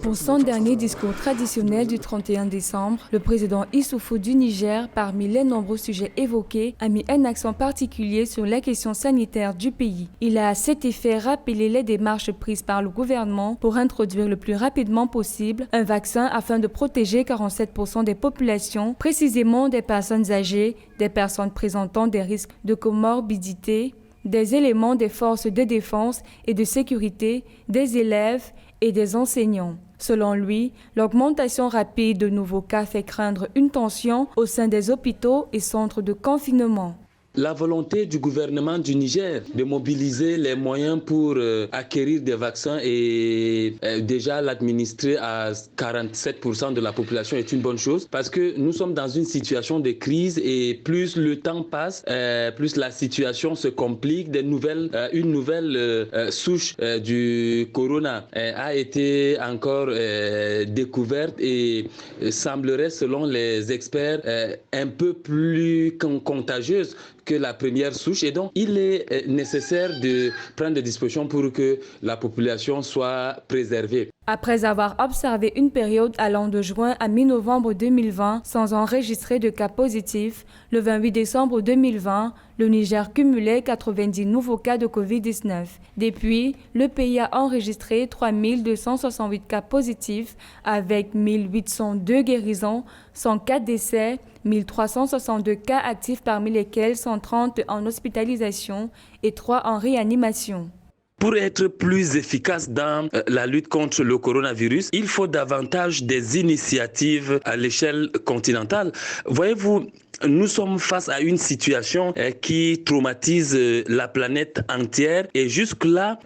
Pour son dernier discours traditionnel du 31 décembre, le président Issoufou du Niger, parmi les nombreux sujets évoqués, a mis un accent particulier sur les questions sanitaires du pays. Il a à cet effet rappelé les démarches prises par le gouvernement pour introduire le plus rapidement possible un vaccin afin de protéger 47% des populations, précisément des personnes âgées, des personnes présentant des risques de comorbidité, des éléments des forces de défense et de sécurité, des élèves et des enseignants. Selon lui, l'augmentation rapide de nouveaux cas fait craindre une tension au sein des hôpitaux et centres de confinement. La volonté du gouvernement du Niger de mobiliser les moyens pour acquérir des vaccins et déjà l'administrer à 47% de la population est une bonne chose parce que nous sommes dans une situation de crise et plus le temps passe, plus la situation se complique. Une nouvelle souche du corona a été encore découverte et semblerait, selon les experts, un peu plus contagieuse que la première souche, et donc il est nécessaire de prendre des dispositions pour que la population soit préservée. Après avoir observé une période allant de juin à mi-novembre 2020 sans enregistrer de cas positifs, le 28 décembre 2020, le Niger cumulait 90 nouveaux cas de Covid-19. Depuis, le pays a enregistré 3268 cas positifs avec 1802 guérisons, 104 décès, 1362 cas actifs parmi lesquels 130 en hospitalisation et 3 en réanimation. Pour être plus efficace dans la lutte contre le coronavirus, il faut davantage des initiatives à l'échelle continentale. Voyez-vous, nous sommes face à une situation qui traumatise la planète entière et jusque-là,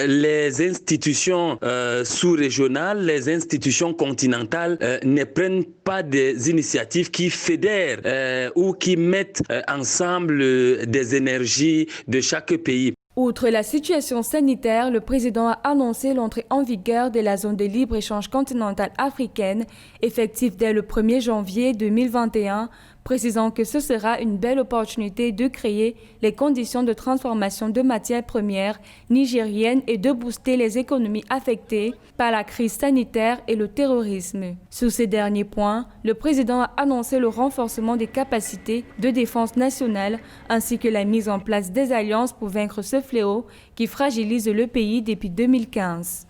les institutions sous-régionales, les institutions continentales ne prennent pas des initiatives qui fédèrent ou qui mettent ensemble des énergies de chaque pays. Outre la situation sanitaire, le président a annoncé l'entrée en vigueur de la zone de libre-échange continentale africaine, effective dès le 1er janvier 2021, précisant que ce sera une belle opportunité de créer les conditions de transformation de matières premières nigériennes et de booster les économies affectées par la crise sanitaire et le terrorisme. Sur ces derniers points, le président a annoncé le renforcement des capacités de défense nationale ainsi que la mise en place des alliances pour vaincre ce fléau qui fragilise le pays depuis 2015.